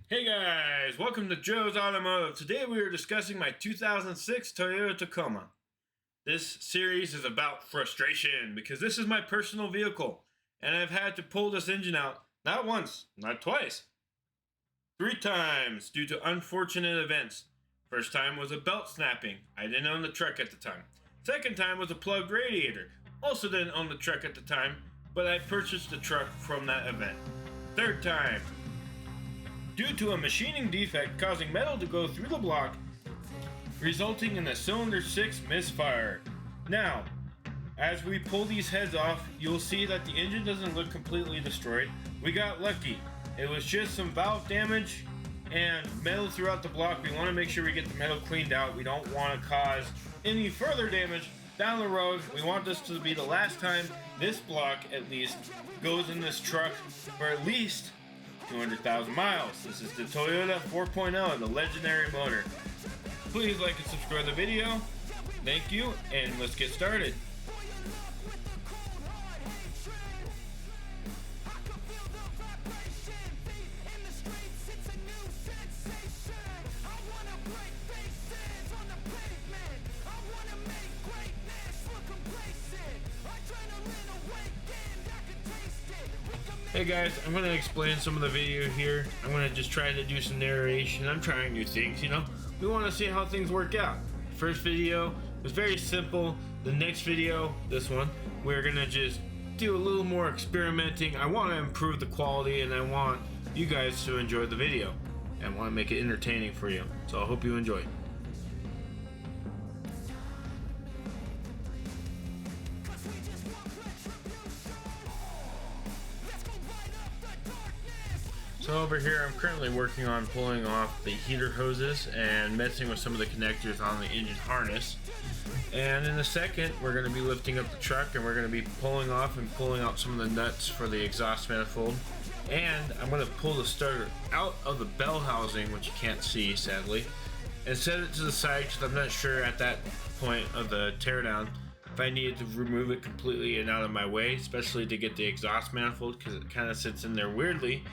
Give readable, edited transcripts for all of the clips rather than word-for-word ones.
Hey guys, welcome to Joe's Automotive. Today we are discussing my 2006 Toyota Tacoma. This series is about frustration because this is my personal vehicle and I've had to pull this engine out not once, not twice, 3 times due to unfortunate events. First time was a belt snapping. I didn't own the truck at the time. Second time was a plugged radiator. Also didn't own the truck at the time, but I purchased the truck from that event. Third time, due to a machining defect causing metal to go through the block, resulting in a cylinder 6 misfire. Now, as we pull these heads off, you'll see that the engine doesn't look completely destroyed. We got lucky. It was just some valve damage and metal throughout the block. We want to make sure we get the metal cleaned out. We don't want to cause any further damage down the road. We want this to be the last time this block, at least, goes in this truck for at least 200,000 miles. This is the Toyota 4.0, the legendary motor. Please like and subscribe to the video. Thank you, and let's get started. Hey guys, I'm going to explain some of the video here. I'm going to just try to do some narration. I'm trying new things, We want to see how things work out. First video was very simple. The next video, this one, we're going to just do a little more experimenting. I want to improve the quality and I want you guys to enjoy the video and want to make it entertaining for you. So I hope you enjoy. So over here I'm currently working on pulling off the heater hoses and messing with some of the connectors on the engine harness. And in a second we're going to be lifting up the truck and we're going to be pulling off and pulling out some of the nuts for the exhaust manifold. And I'm going to pull the starter out of the bell housing, which you can't see sadly, and set it to the side because I'm not sure at that point of the teardown if I needed to remove it completely and out of my way, especially to get the exhaust manifold because it kind of sits in there weirdly.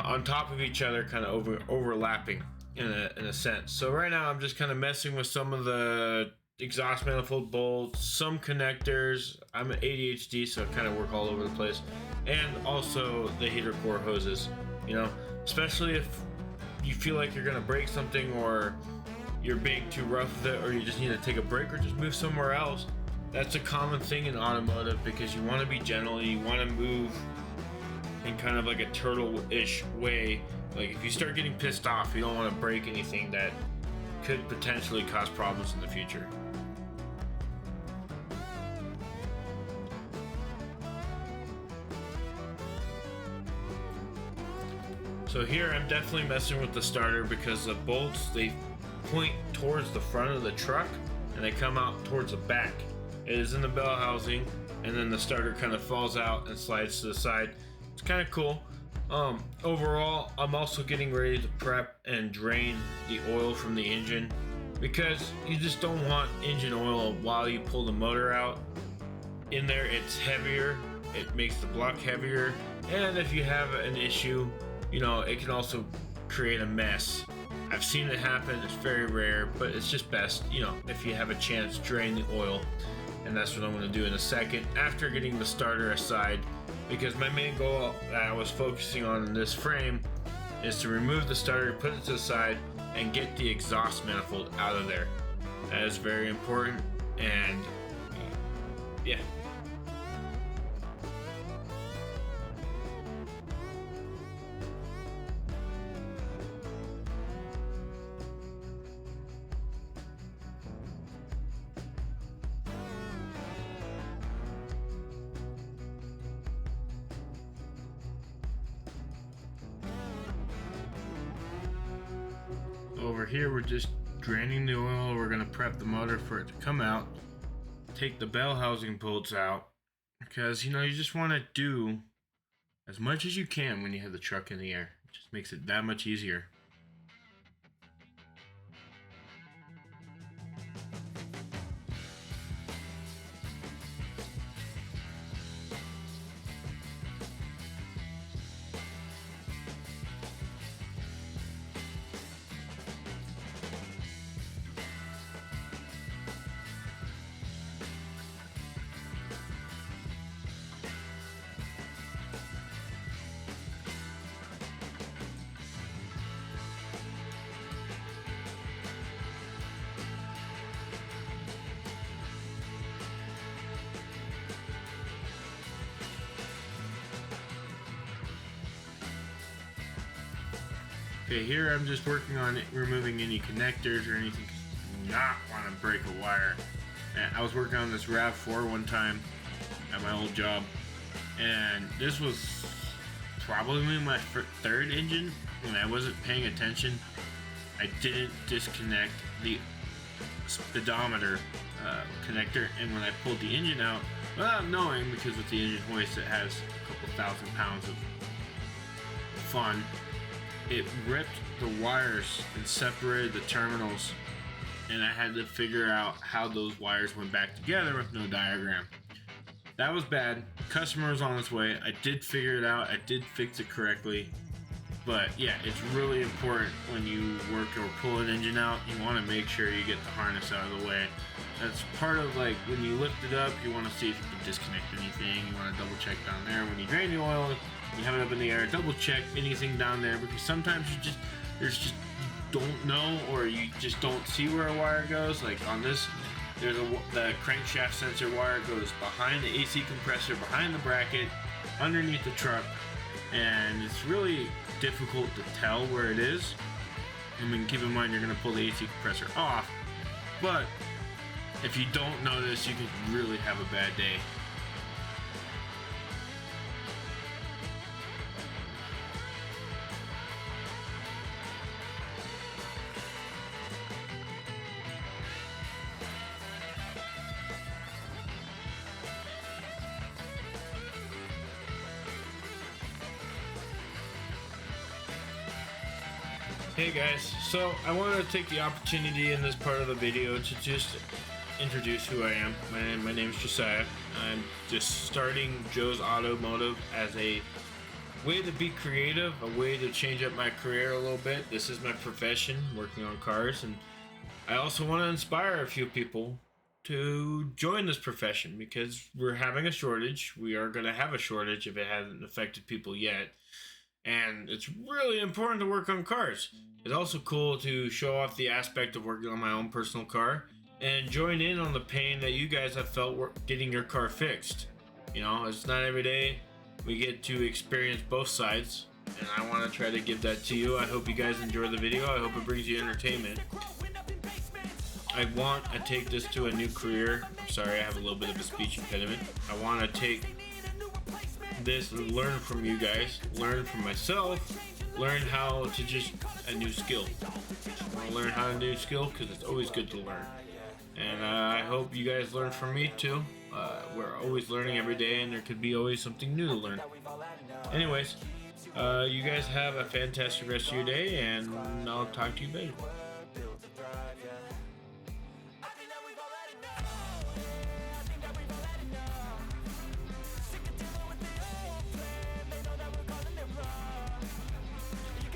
On top of each other, kind of overlapping in a sense. So right now I'm just kind of messing with some of the exhaust manifold bolts, some connectors. I'm an ADHD, so I kind of work all over the place, and also the heater core hoses. Especially if you feel like you're gonna break something or you're being too rough with it, or you just need to take a break or just move somewhere else. That's a common thing in automotive because you want to be gentle, you want to move in kind of like a turtle-ish way. Like if you start getting pissed off, you don't want to break anything that could potentially cause problems in the future. So here I'm definitely messing with the starter because the bolts, they point towards the front of the truck and they come out towards the back. It is in the bell housing and then the starter kind of falls out and slides to the side. It's kind of cool. Overall, I'm also getting ready to prep and drain the oil from the engine because you just don't want engine oil while you pull the motor out. In there, it's heavier. It makes the block heavier. And if you have an issue, it can also create a mess. I've seen it happen. It's very rare, but it's just best, if you have a chance, drain the oil. And that's what I'm going to do in a second after getting the starter aside. Because my main goal that I was focusing on in this frame is to remove the starter, put it to the side, and get the exhaust manifold out of there. That is very important, and yeah. Over here we're just draining the oil. We're going to prep the motor for it to come out, take the bell housing bolts out, because you just want to do as much as you can when you have the truck in the air. It just makes it that much easier. Okay, here I'm just working on removing any connectors or anything. Do not want to break a wire. And I was working on this RAV4 one time at my old job, and this was probably my third engine. When I wasn't paying attention, I didn't disconnect the speedometer connector, and when I pulled the engine out, without knowing, because with the engine hoist it has a couple thousand pounds of fun, it ripped the wires and separated the terminals, and I had to figure out how those wires went back together with no diagram. That was bad. Customer was on its way. I did figure it out. I did fix it correctly. But yeah, it's really important when you work or pull an engine out, you want to make sure you get the harness out of the way. That's part of, like, when you lift it up, you want to see if you can disconnect anything. You want to double check down there. When you drain the oil, you have it up in the air, double check anything down there, because sometimes you don't know, or you just don't see where a wire goes. Like on this, there's the crankshaft sensor wire goes behind the AC compressor, behind the bracket, underneath the truck, and it's really difficult to tell where it is. I mean, keep in mind you're going to pull the AC compressor off, but if you don't know this, you could really have a bad day. Hey guys, so I wanted to take the opportunity in this part of the video to just introduce who I am. My name is Josiah. I'm just starting Joe's Automotive as a way to be creative, a way to change up my career a little bit. This is my profession, working on cars, and I also want to inspire a few people to join this profession, because we're having a shortage. We are going to have a shortage if it hasn't affected people yet. And it's really important to work on cars. It's also cool to show off the aspect of working on my own personal car and join in on the pain that you guys have felt getting your car fixed. You know, it's not every day we get to experience both sides, and I want to try to give that to you. I hope you guys enjoy the video. I hope it brings you entertainment. I want to take this to a new career. I'm sorry, I have a little bit of a speech impediment. I want to take this and learn from you guys, learn from myself, learn how to just a new skill. I want to learn how to new skill because it's always good to learn. And I hope you guys learn from me too. We're always learning every day, and there could be always something new to learn. Anyways, you guys have a fantastic rest of your day, and I'll talk to you later.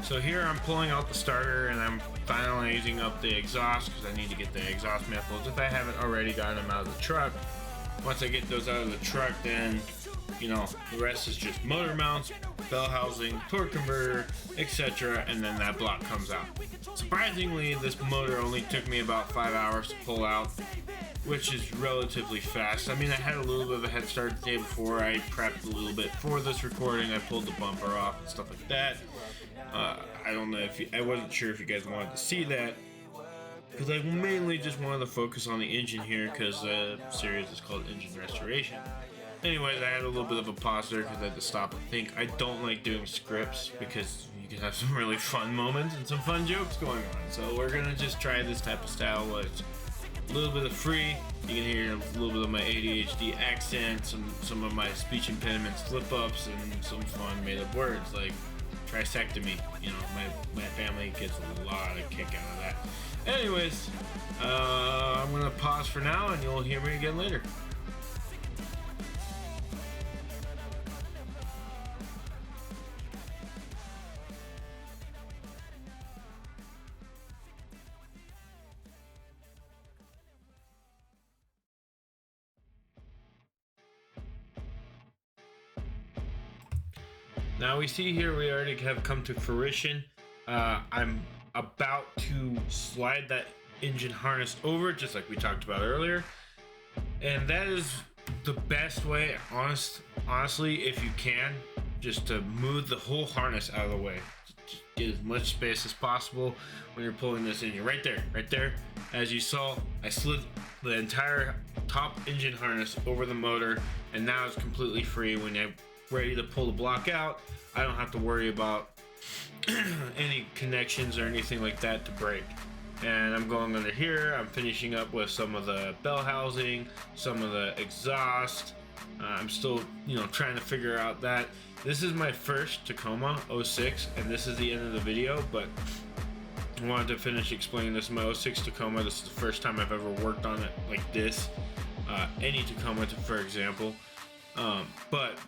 So here I'm pulling out the starter, and I'm finalizing up the exhaust because I need to get the exhaust manifolds if I haven't already gotten them out of the truck. Once I get those out of the truck, then, you know, the rest is just motor mounts, bell housing, torque converter, etc., and then that block comes out. Surprisingly, this motor only took me about 5 hours to pull out, which is relatively fast. I mean, I had a little bit of a head start the day before. I prepped a little bit for this recording. I pulled the bumper off and stuff like that. I don't know if I wasn't sure if you guys wanted to see that, because I mainly just wanted to focus on the engine here, because the series is called Engine Restoration. Anyways, I had a little bit of a pause there because I had to stop and think. I don't like doing scripts because you can have some really fun moments and some fun jokes going on. So we're gonna just try this type of style where it's a little bit of free. You can hear a little bit of my ADHD accent, some of my speech impediment slip-ups, and some fun made-up words like trisectomy. You know, my family gets a lot of kick out of that. Anyways, I'm gonna pause for now, and you'll hear me again later. Now we see here we already have come to fruition. I'm about to slide that engine harness over, just like we talked about earlier. And that is the best way, honestly, if you can, just to move the whole harness out of the way. get as much space as possible when you're pulling this engine. Right there, as you saw, I slid the entire top engine harness over the motor, and now it's completely free. When I'm ready to pull the block out, I don't have to worry about any connections or anything like that to break. And I'm going under here, I'm finishing up with some of the bell housing, some of the exhaust. I'm still, trying to figure out that. This is my first Tacoma 06, and this is the end of the video, but I wanted to finish explaining this. My 06 Tacoma, this is the first time I've ever worked on it like this. Any Tacoma, for example. But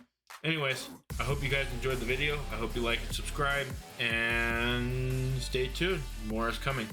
anyways, I hope you guys enjoyed the video. I hope you like and subscribe, and stay tuned. More is coming.